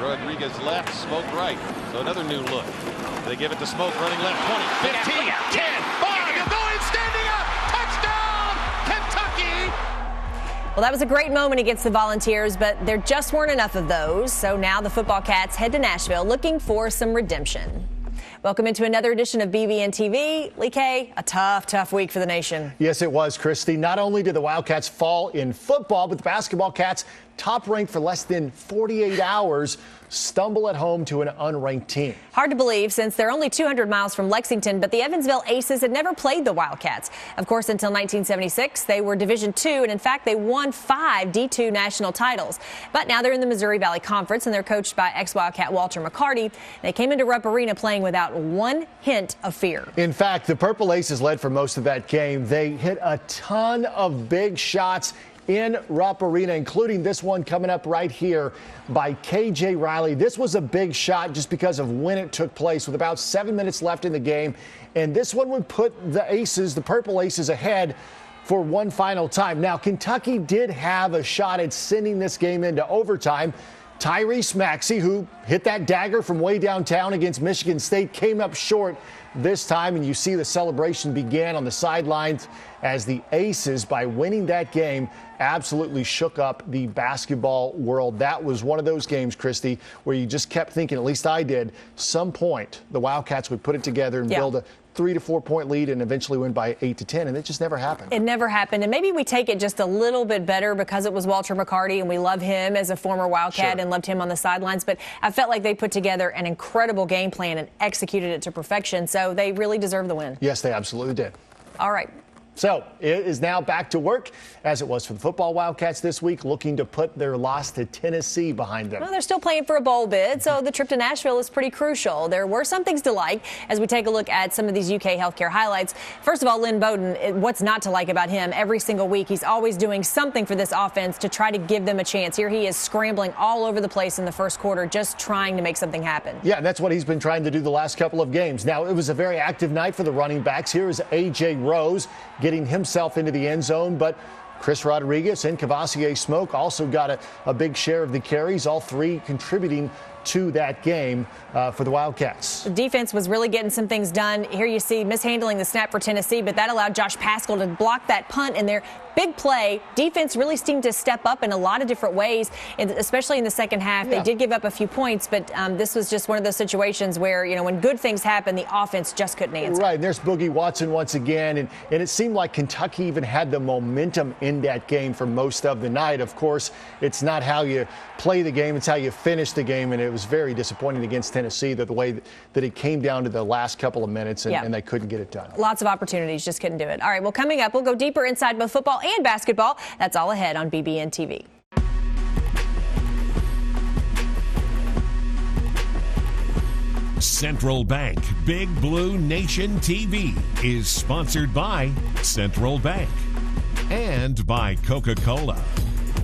Rodriguez left, Smoke right. So another new look. They give it to Smoke running left, 20, 15, 10, 5. You're going standing up. Touchdown, Kentucky. Well, that was a great moment against the Volunteers, but there just weren't enough of those. So now the football Cats head to Nashville looking for some redemption. Welcome into another edition of BBNTV. Lee K, a tough week for the nation. Yes, it was, Christy. Not only did the Wildcats fall in football, but the basketball Cats, top ranked for less than 48 hours, stumble at home to an unranked team. Hard to believe since they're only 200 miles from Lexington, but the Evansville Aces had never played the Wildcats. Of course, until 1976, they were Division II, and in fact, they won 5 D2 national titles. But now they're in the Missouri Valley Conference, and they're coached by ex-Wildcat Walter McCarty. They came into Rupp Arena playing without one hint of fear. In fact, the Purple Aces led for most of that game. They hit a ton of big shots in Rupp Arena, including this one coming up right here by K.J. Riley. This was a big shot just because of when it took place, with about 7 minutes left in the game. And this one would put the Aces, the Purple Aces, ahead for one final time. Now, Kentucky did have a shot at sending this game into overtime. Tyrese Maxey, who hit that dagger from way downtown against Michigan State, came up short this time, and you see the celebration began on the sidelines as the Aces, by winning that game, absolutely shook up the basketball world. That was one of those games, Christy, where you just kept thinking, at least I did, some point the Wildcats would put it together and build a 3 to 4 point lead and eventually win by 8 to 10, and it just never happened. It never happened, and maybe we take it just a little bit better because it was Walter McCarty, and we love him as a former Wildcat and loved him on the sidelines, but I felt like they put together an incredible game plan and executed it to perfection, so they really deserve the win. Yes, they absolutely did. All right. So it is now back to work, as it was for the football Wildcats this week, looking to put their loss to Tennessee behind them. Well, they're still playing for a bowl bid, so the trip to Nashville is pretty crucial. There were some things to like as we take a look at some of these UK healthcare highlights. First of all, Lynn Bowden, what's not to like about him? Every single week, he's always doing something for this offense to try to give them a chance. Here he is scrambling all over the place in the first quarter, just trying to make something happen. Yeah, that's what he's been trying to do the last couple of games. Now, it was a very active night for the running backs. Here is A.J. Rose getting himself into the end zone, but Chris Rodriguez and Cavassier Smoke also got a big share of the carries, all three contributing to that game for the Wildcats. The defense was really getting some things done. Here you see mishandling the snap for Tennessee, but that allowed Josh Paschal to block that punt in there. Big play. Defense really seemed to step up in a lot of different ways, especially in the second half. They did give up a few points, but this was just one of those situations where, you know, when good things happen, the offense just couldn't answer. Right, and there's Boogie Watson once again, and it seemed like Kentucky even had the momentum in that game for most of the night. Of course, it's not how you play the game, it's how you finish the game, and it was very disappointing against Tennessee the way that it came down to the last couple of minutes, and they couldn't get it done. Lots of opportunities, just couldn't do it. All right, well, coming up, we'll go deeper inside both football and basketball. That's all ahead on BBNTV. Central Bank Big Blue Nation TV is sponsored by Central Bank and by Coca-Cola,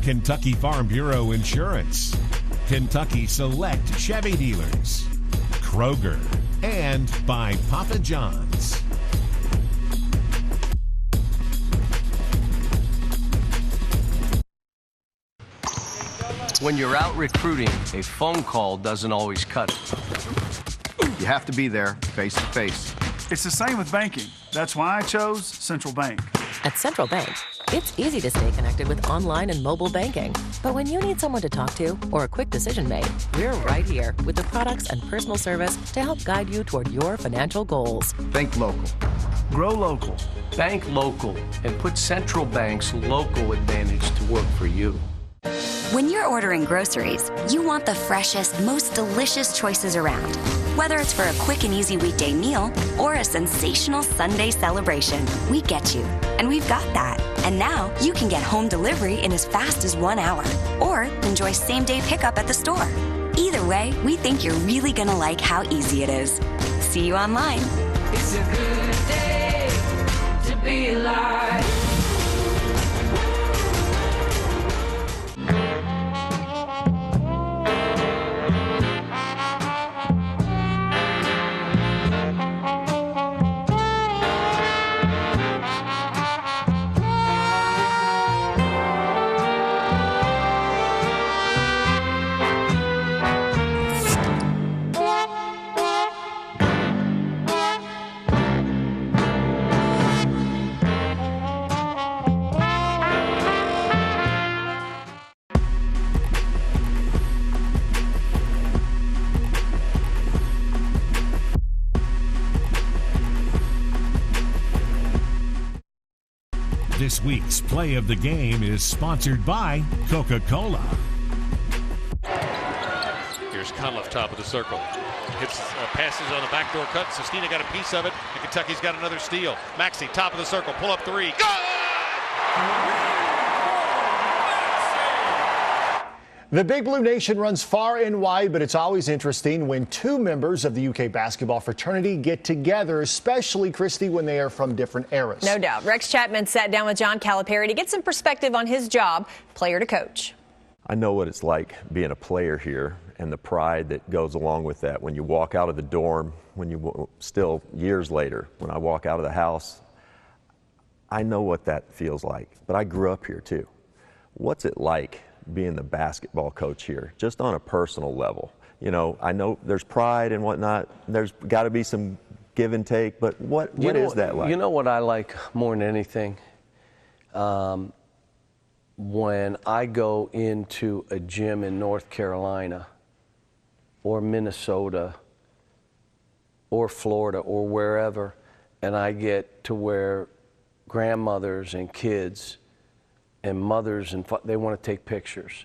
Kentucky Farm Bureau Insurance, Kentucky Select Chevy Dealers, Kroger, and by Papa John's. When you're out recruiting, a phone call doesn't always cut it. You have to be there face to face. It's the same with banking. That's why I chose Central Bank. At Central Bank, it's easy to stay connected with online and mobile banking. But when you need someone to talk to or a quick decision made, we're right here with the products and personal service to help guide you toward your financial goals. Think local. Grow local. Bank local and put Central Bank's local advantage to work for you. When you're ordering groceries, you want the freshest, most delicious choices around. Whether it's for a quick and easy weekday meal or a sensational Sunday celebration, we get you. And we've got that. And now you can get home delivery in as fast as 1 hour or enjoy same-day pickup at the store. Either way, we think you're really gonna like how easy it is. See you online. It's a good day to be alive. This week's play of the game is sponsored by Coca-Cola. Here's Conliffe, top of the circle. Hits passes on a backdoor cut. Sestina got a piece of it, and Kentucky's got another steal. Maxey, top of the circle, pull up three. Good! The Big Blue Nation runs far and wide, but it's always interesting when two members of the UK basketball fraternity get together, especially, Christy, when they are from different eras. No doubt. Rex Chapman sat down with John Calipari to get some perspective on his job, player to coach. I know what it's like being a player here and the pride that goes along with that. When you walk out of the dorm, still years later, when I walk out of the house, I know what that feels like. But I grew up here too. What's it like being the basketball coach here, just on a personal level? You know, I know there's pride and whatnot. There's got to be some give and take, but what is that like? You know what I like more than anything? When I go into a gym in North Carolina or Minnesota or Florida or wherever, and I get to where grandmothers and kids and mothers and they want to take pictures.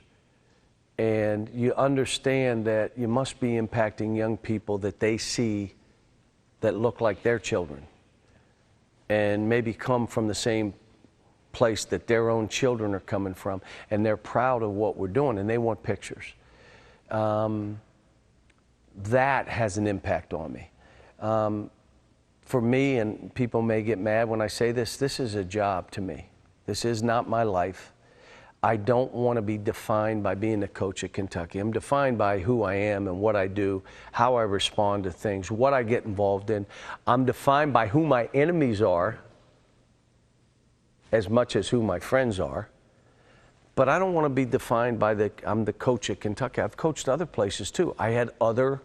And you understand that you must be impacting young people that they see that look like their children and maybe come from the same place that their own children are coming from, and they're proud of what we're doing and they want pictures. That has an impact on me. For me, and people may get mad when I say this, this is a job to me. This is not my life. I don't want to be defined by being the coach at Kentucky. I'm defined by who I am and what I do, how I respond to things, what I get involved in. I'm defined by who my enemies are as much as who my friends are. But I don't want to be defined by I'm the coach at Kentucky. I've coached other places too. I had other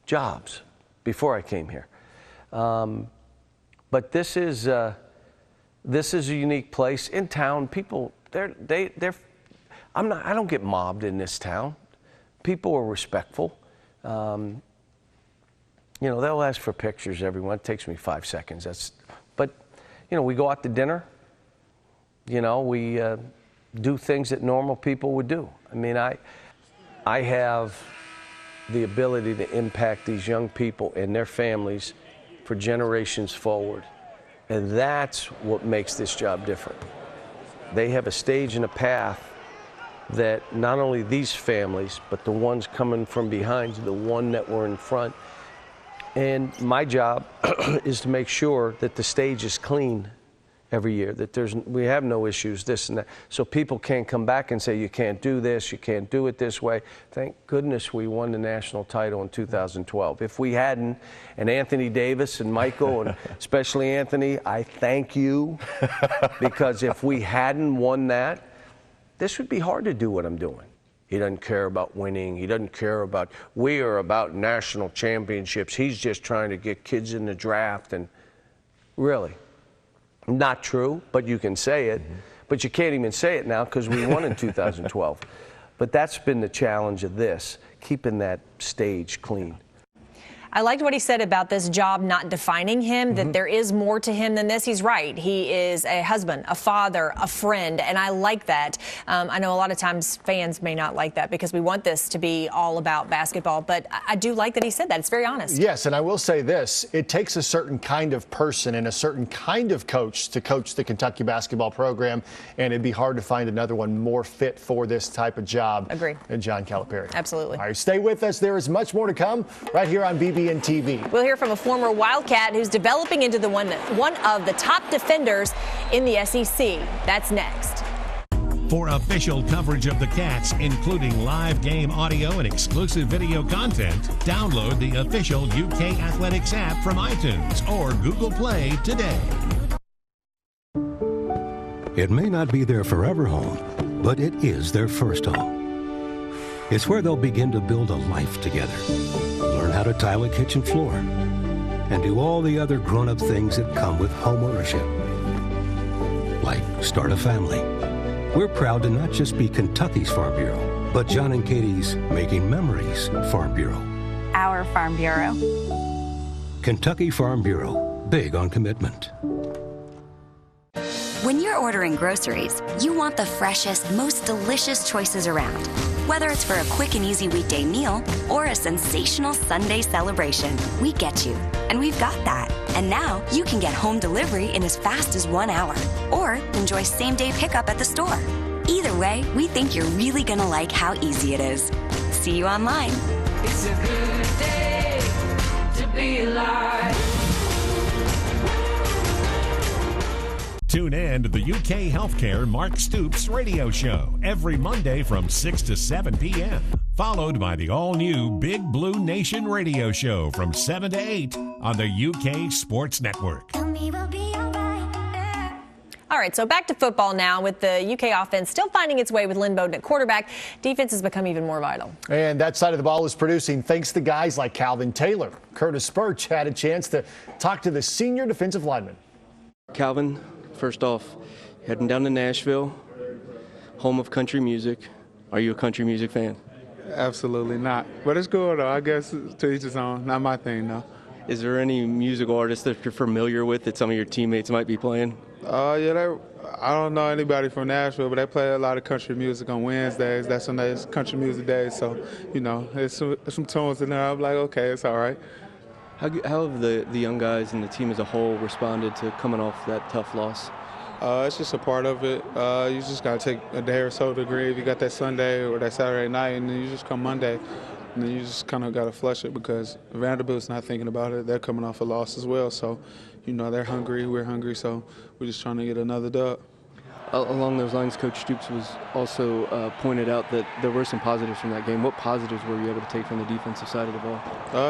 jobs before I came here. But this is a unique place in town. People, I don't get mobbed in this town. People are respectful. You know, they'll ask for pictures, everyone. It takes me 5 seconds. But you know, we go out to dinner. You know, we do things that normal people would do. I mean, I have the ability to impact these young people and their families for generations forward. And that's what makes this job different. They have a stage and a path that not only these families, but the ones coming from behind, the one that were in front. And my job is to make sure that the stage is clean every year, that we have no issues, this and that. So people can't come back and say, you can't do this, you can't do it this way. Thank goodness we won the national title in 2012. If we hadn't, and Anthony Davis and Michael, and especially Anthony, I thank you, because if we hadn't won that, this would be hard to do what I'm doing. He doesn't care about winning. He doesn't care about, we are about national championships. He's just trying to get kids in the draft. And really, not true, but you can say it. But you can't even say it now because we won in 2012. But that's been the challenge of this, keeping that stage clean. I liked what he said about this job not defining him, that there is more to him than this. He's right. He is a husband, a father, a friend, and I like that. I know a lot of times fans may not like that because we want this to be all about basketball, but I do like that he said that. It's very honest. Yes, and I will say this. It takes a certain kind of person and a certain kind of coach to coach the Kentucky basketball program, and it'd be hard to find another one more fit for this type of job. Agree. Than John Calipari. Absolutely. All right, stay with us. There is much more to come right here on BBNTV. We'll hear from a former Wildcat who's developing into one of the top defenders in the SEC. That's next. For official coverage of the Cats, including live game audio and exclusive video content, download the official UK Athletics app from iTunes or Google Play today. It may not be their forever home, but it is their first home. It's where they'll begin to build a life together, learn how to tile a kitchen floor, and do all the other grown-up things that come with home ownership, like start a family. We're proud to not just be Kentucky's Farm Bureau, but John and Katie's Making Memories Farm Bureau. Our Farm Bureau. Kentucky Farm Bureau, big on commitment. When you're ordering groceries, you want the freshest, most delicious choices around. Whether it's for a quick and easy weekday meal or a sensational Sunday celebration, we get you. And we've got that. And now you can get home delivery in as fast as 1 hour or enjoy same-day pickup at the store. Either way, we think you're really gonna like how easy it is. See you online. It's a good day to be alive. Tune in to the UK Healthcare Mark Stoops radio show every Monday from 6 to 7 p.m. Followed by the all-new Big Blue Nation radio show from 7 to 8 on the UK Sports Network. All right, so back to football now with the UK offense still finding its way with Lynn Bowden at quarterback. Defense has become even more vital. And that side of the ball is producing thanks to guys like Calvin Taylor. Curtis Spurch had a chance to talk to the senior defensive lineman. Calvin, first off, heading down to Nashville, home of country music. Are you a country music fan? Absolutely not. But it's cool, though. I guess to each his own. Not my thing, though. Is there any musical artists that you're familiar with that some of your teammates might be playing? Yeah, I don't know anybody from Nashville, but they play a lot of country music on Wednesdays. That's when it's country music days. So, you know, there's some tunes in there. I'm like, okay, it's all right. How have the young guys and the team as a whole responded to coming off that tough loss? It's just a part of it. You just got to take a day or so to grieve. You got that Sunday or that Saturday night, and then you just come Monday, and then you just kind of got to flush it because Vanderbilt's not thinking about it. They're coming off a loss as well. So, you know, they're hungry, we're hungry, so we're just trying to get another dub. Along those lines, Coach Stoops was also pointed out that there were some positives from that game. What positives were you able to take from the defensive side of the ball?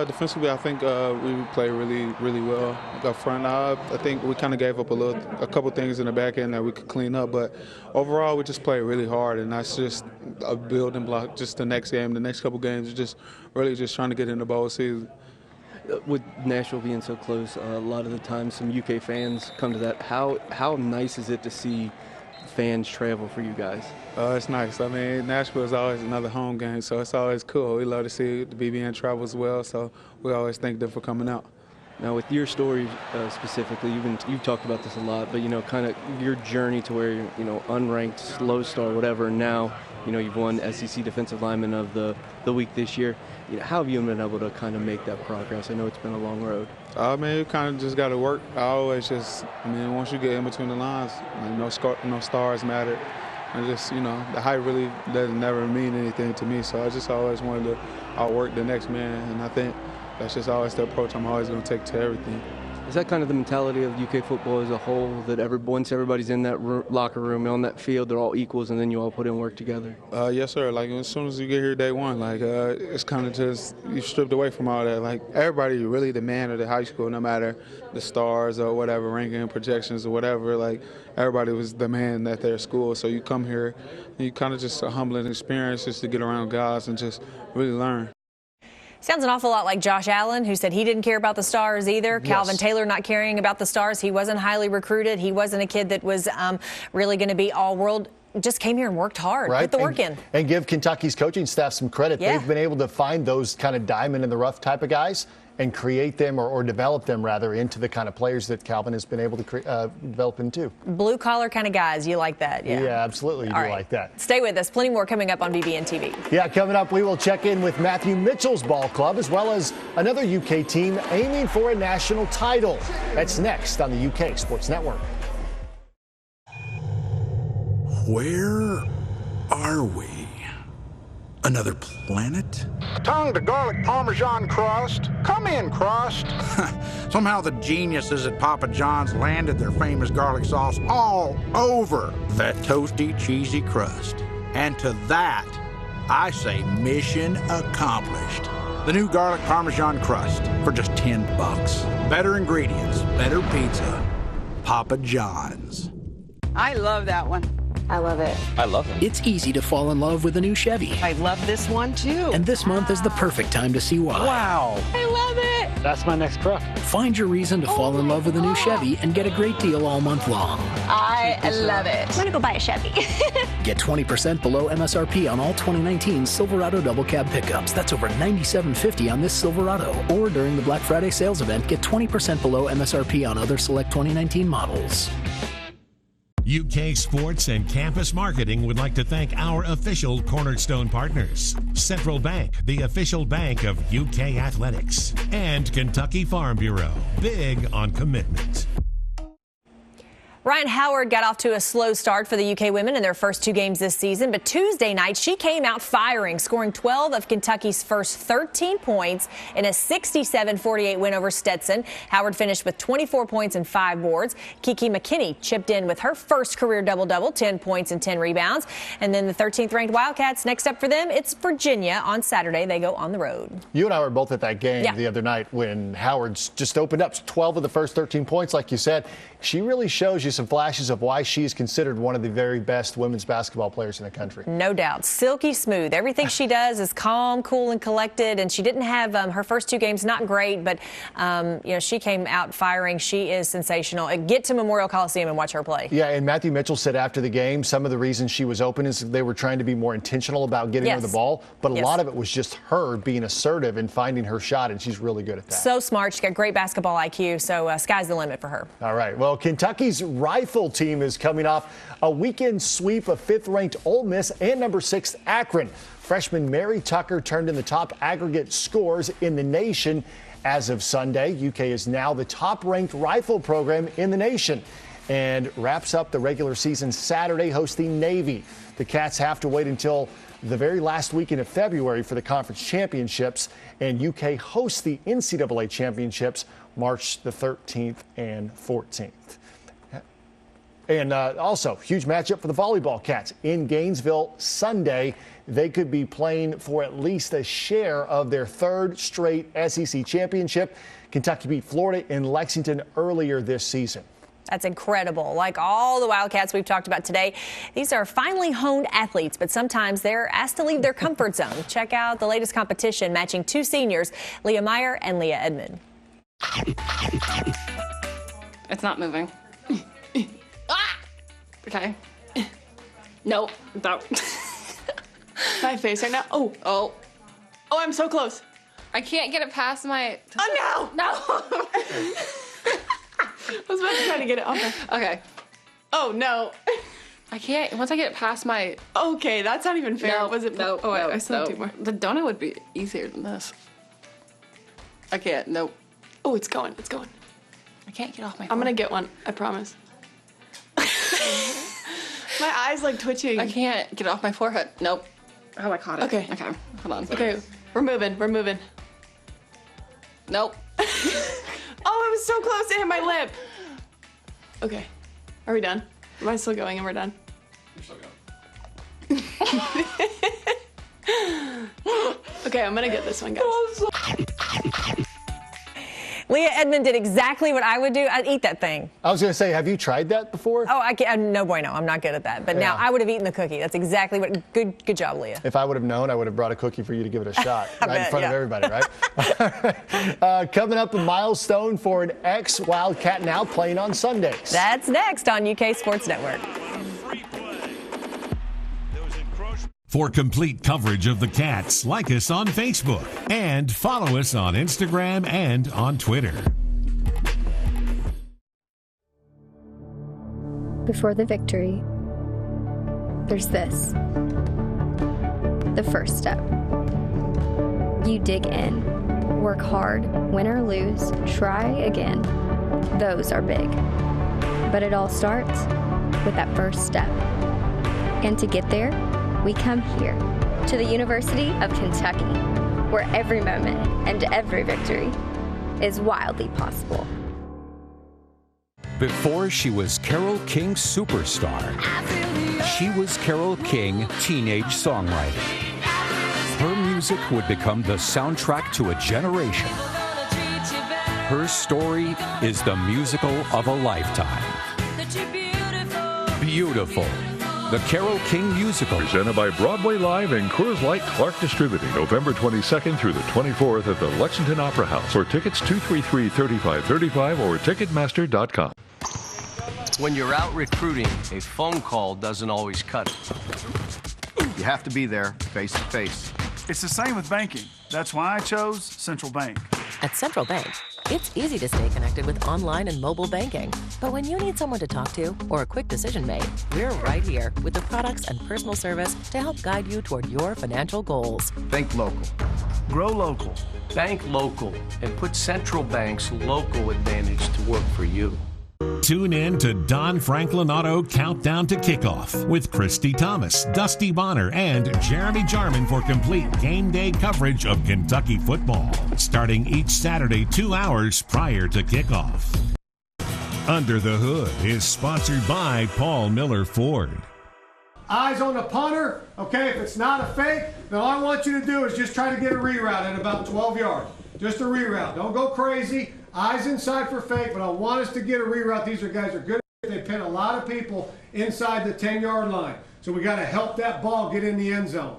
Defensively, I think we played really, really well up front. I think we kind of gave up a couple things in the back end that we could clean up, but overall, we just played really hard, and that's just a building block. Just the next game, the next couple games, just really just trying to get in the bowl season. With Nashville being so close, a lot of the time some UK fans come to that. How nice is it to see fans travel for you guys? It's nice. I mean, Nashville is always another home game, so it's always cool. We love to see the BBN travel as well, so we always thank them for coming out. Now, with your story specifically, you've talked about this a lot, but, you know, kind of your journey to where, you know, unranked, slow start, whatever, and now, you know, you've won SEC Defensive Lineman of the week this year. You know, how have you been able to kind of make that progress? I know it's been a long road. I mean, you kind of just got to work. Once you get in between the lines, no stars matter. And just, you know, the height really doesn't never mean anything to me. So I just always wanted to outwork the next man. And I think that's just always the approach I'm always going to take to everything. Is that kind of the mentality of UK football as a whole, that once everybody's in that locker room, on that field, they're all equals, and then you all put in work together? Yes, sir. Like, as soon as you get here day one, like, it's kind of just, you stripped away from all that. Like, everybody really the man of the high school, no matter the stars or whatever, ranking projections or whatever. Like, everybody was the man at their school. So you come here, and you kind of just a humbling experience just to get around guys and just really learn. Sounds an awful lot like Josh Allen, who said he didn't care about the stars either. Yes. Calvin Taylor not caring about the stars. He wasn't highly recruited. He wasn't a kid that was really going to be all-world. Just came here and worked hard, right. Put the work in. And give Kentucky's coaching staff some credit. Yeah. They've been able to find those kind of diamond in the rough type of guys and create them or develop them, rather, into the kind of players that Calvin has been able to develop into. Blue-collar kind of guys. You like that, yeah? Yeah, absolutely. You do like that. Stay with us. Plenty more coming up on BBNTV. Yeah, coming up, we will check in with Matthew Mitchell's ball club, as well as another UK team aiming for a national title. That's next on the UK Sports Network. Where are we? Another planet? Tongue to garlic Parmesan crust. Come in, crust. Somehow the geniuses at Papa John's landed their famous garlic sauce all over that toasty, cheesy crust. And to that, I say mission accomplished. The new garlic Parmesan crust for just $10. Better ingredients, better pizza. Papa John's. I love that one. I love it. I love it. It's easy to fall in love with a new Chevy. I love this one too. And this month is the perfect time to see why. Wow. I love it. That's my next truck. Find your reason to fall in love with a new Chevy and get a great deal all month long. I love it. I'm going to go buy a Chevy. Get 20% below MSRP on all 2019 Silverado double cab pickups. That's over $97.50 on this Silverado. Or during the Black Friday sales event, get 20% below MSRP on other select 2019 models. UK Sports and Campus Marketing would like to thank our official Cornerstone partners, Central Bank, the official bank of UK Athletics, and Kentucky Farm Bureau, big on commitment. Ryan Howard got off to a slow start for the UK women in their first 2 games this season, but Tuesday night she came out firing, scoring 12 of Kentucky's first 13 points in a 67-48 win over Stetson. Howard finished with 24 points and 5 boards. Kiki McKinney chipped in with her first career double-double, 10 points and 10 rebounds. And then the 13th-ranked Wildcats, next up for them, it's Virginia. On Saturday, they go on the road. You and I were both at that game the other night when Howard's just opened up 12 of the first 13 points, like you said. She really shows you some flashes of why she is considered one of the very best women's basketball players in the country. No doubt. Silky smooth. Everything she does is calm, cool, and collected. And she didn't have her first 2 games, not great, but she came out firing. She is sensational. Get to Memorial Coliseum and watch her play. Yeah, and Matthew Mitchell said after the game, some of the reasons she was open is they were trying to be more intentional about getting her the ball, but a lot of it was just her being assertive and finding her shot, and she's really good at that. So smart. She's got great basketball IQ, so sky's the limit for her. All right. Well, Kentucky's rifle team is coming off a weekend sweep of 5th-ranked Ole Miss and number 6 Akron. Freshman Mary Tucker turned in the top aggregate scores in the nation as of Sunday. UK is now the top-ranked rifle program in the nation and wraps up the regular season Saturday hosting Navy. The Cats have to wait until the very last weekend of February for the conference championships, and UK hosts the NCAA championships March the 13th and 14th. And also, huge matchup for the volleyball Cats in Gainesville Sunday. They could be playing for at least a share of their 3rd straight SEC championship. Kentucky beat Florida in Lexington earlier this season. That's incredible. Like all the Wildcats we've talked about today, these are finely honed athletes, but sometimes they're asked to leave their comfort zone. Check out the latest competition matching 2 seniors, Leah Meyer and Leah Edmond. It's not moving. Okay. Nope. Don't. My face right now. Oh, I'm so close. I can't get it past my. Oh no! No. I was about to try to get it off. Okay. Oh no. I can't. Once I get it past my. Okay, that's not even fair. No, was it? No. Oh, wait, no, I still have 2 more. The donut would be easier than this. I can't. Nope. Oh, it's going. It's going. I can't get off my. I'm gonna get one. I promise. My eyes like twitching. I can't get it off my forehead. Nope. Oh, I caught it. Okay. Okay. Hold on. Okay. We're moving. We're moving. Nope. Oh, I was so close to hit my lip. Okay. Are we done? Am I still going and we're done? You're still going. Okay, I'm gonna get this one, guys. Leah Edmond did exactly what I would do. I'd eat that thing. I was going to say, have you tried that before? Oh, I can't. No bueno. I'm not good at that. But now I would have eaten the cookie. That's exactly what. Good job, Leah. If I would have known, I would have brought a cookie for you to give it a shot in front of everybody, right? Coming up, a milestone for an ex-Wildcat now playing on Sundays. That's next on UK Sports Network. For complete coverage of the Cats, like us on Facebook and follow us on Instagram and on Twitter. Before the victory, there's this. The first step. You dig in, work hard, win or lose, try again. Those are big. But it all starts with that first step. And to get there, we come here to the University of Kentucky, where every moment and every victory is wildly possible. Before she was Carole King's superstar, she was Carole King, teenage songwriter. Her music would become the soundtrack to a generation. Her story is the musical of a lifetime. Beautiful. The Carole King Musical. Presented by Broadway Live and Coors Light Clark Distributing, November 22nd through the 24th at the Lexington Opera House. For tickets, 233-3535 or Ticketmaster.com. When you're out recruiting, a phone call doesn't always cut it. You have to be there face to face. It's the same with banking. That's why I chose Central Bank. At Central Bank, It's easy to stay connected with online and mobile banking. But when you need someone to talk to or a quick decision made, we're right here with the products and personal service to help guide you toward your financial goals. Think local. Grow local. Bank local. And put Central Bank's local advantage to work for you. Tune in to Don Franklin Auto Countdown to Kickoff with Christy Thomas, Dusty Bonner, and Jeremy Jarman for complete game day coverage of Kentucky football, starting each Saturday 2 hours prior to kickoff. Under the Hood is sponsored by Paul Miller Ford. Eyes on the punter. Okay, if it's not a fake, then all I want you to do is just try to get a reroute at about 12 yards. Just a reroute. Don't go crazy. Eyes inside for fake, but I want us to get a reroute. These guys are good. They pin a lot of people inside the 10-yard line. So we got to help that ball get in the end zone.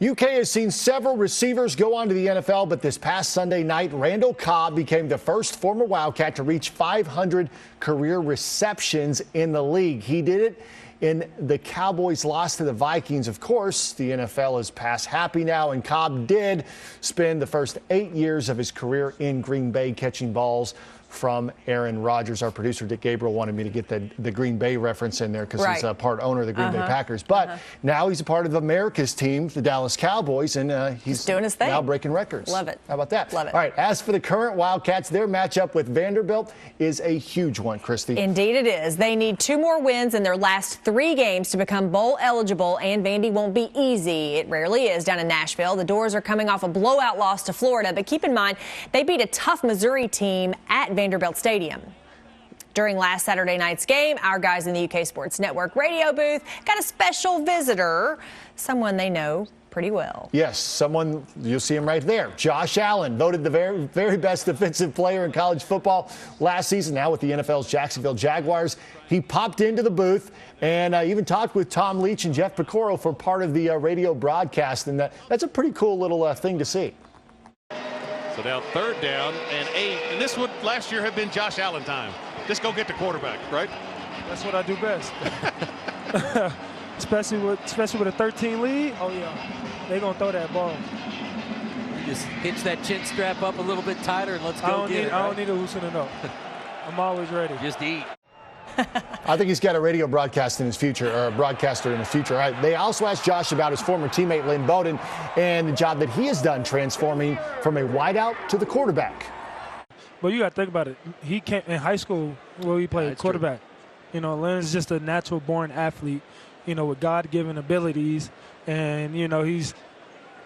UK has seen several receivers go on to the NFL, but this past Sunday night, Randall Cobb became the first former Wildcat to reach 500 career receptions in the league. He did it in the Cowboys' loss to the Vikings. Of course, the NFL is past happy now, and Cobb did spend the first 8 years of his career in Green Bay catching balls from Aaron Rodgers. Our producer, Dick Gabriel, wanted me to get the Green Bay reference in there because he's a part owner of the Green Bay Packers. But now he's a part of America's team, the Dallas Cowboys, and he's doing his thing. Now breaking records. Love it. How about that? Love it. All right, as for the current Wildcats, their matchup with Vanderbilt is a huge one, Christy. Indeed it is. They need 2 more wins in their last 3 games to become bowl eligible, and Vandy won't be easy. It rarely is down in Nashville. The Doors are coming off a blowout loss to Florida, but keep in mind, they beat a tough Missouri team at Vanderbilt Stadium. During last Saturday night's game, our guys in the UK Sports Network radio booth got a special visitor, someone they know pretty well. Yes, someone, you'll see him right there. Josh Allen, voted the very, very best defensive player in college football last season, now with the NFL's Jacksonville Jaguars. He popped into the booth and even talked with Tom Leach and Jeff Picoro for part of the radio broadcast, and that's a pretty cool little thing to see. So now 3rd down and 8, and this would last year have been Josh Allen time. Just go get the quarterback, right? That's what I do best. especially with a 13 lead. Oh yeah, they're gonna throw that ball. You just hitch that chin strap up a little bit tighter and let's go get it. I don't need a loosening up. I'm always ready. Just eat. I think he's got a radio broadcast in his future, or a broadcaster in the future. All right, they also asked Josh about his former teammate Lynn Bowden and the job that he has done transforming from a wideout to the quarterback. But you got to think about it. He came in high school where he played quarterback. True. You know, Lynn's just a natural-born athlete, you know, with God-given abilities. And, you know, he's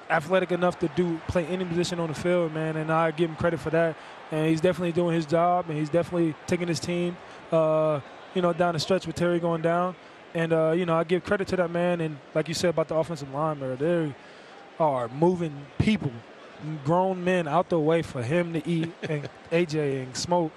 athletic enough to play any position on the field, man, and I give him credit for that. And he's definitely doing his job, and he's definitely taking his team, you know, down the stretch with Terry going down. And, you know, I give credit to that man. And like you said about the offensive line, they are moving people, grown men out the way for him to eat and AJ and smoke.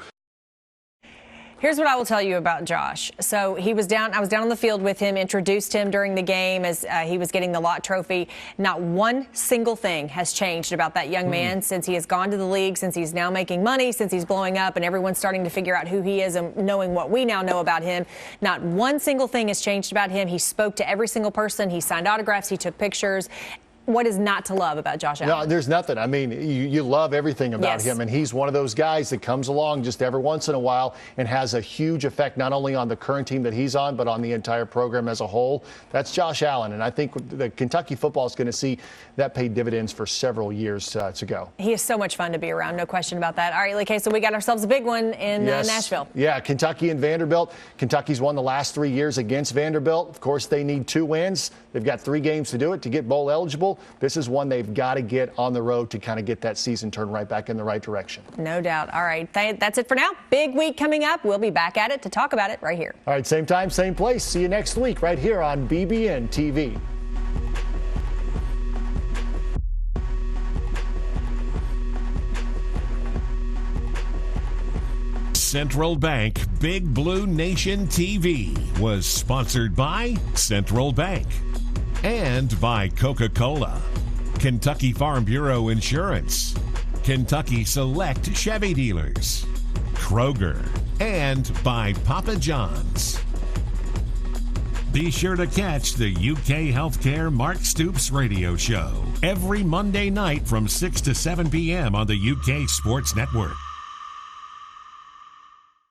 Here's what I will tell you about Josh. So I was down on the field with him, introduced him during the game as he was getting the Lott Trophy. Not one single thing has changed about that young man since he has gone to the league, since he's now making money, since he's blowing up, and everyone's starting to figure out who he is and knowing what we now know about him. Not one single thing has changed about him. He spoke to every single person. He signed autographs. He took pictures. What is not to love about Josh Allen? No, there's nothing. I mean, you love everything about him, and he's one of those guys that comes along just every once in a while and has a huge effect not only on the current team that he's on, but on the entire program as a whole. That's Josh Allen, and I think the Kentucky football is going to see that pay dividends for several years to go. He is so much fun to be around, no question about that. All right, okay, so we got ourselves a big one in Nashville. Yeah, Kentucky and Vanderbilt. Kentucky's won the last 3 years against Vanderbilt. Of course, they need 2 wins. They've got 3 games to do it to get bowl eligible. This is one they've got to get on the road to kind of get that season turned right back in the right direction. No doubt. All right, that's it for now. Big week coming up. We'll be back at it to talk about it right here. All right, same time, same place. See you next week right here on BBNTV. Central Bank Big Blue Nation TV was sponsored by Central Bank and by Coca-Cola, Kentucky Farm Bureau Insurance, Kentucky Select Chevy Dealers, Kroger, and by Papa John's. Be sure to catch the UK Healthcare Mark Stoops radio show every Monday night from 6 to 7 p.m. on the UK Sports Network.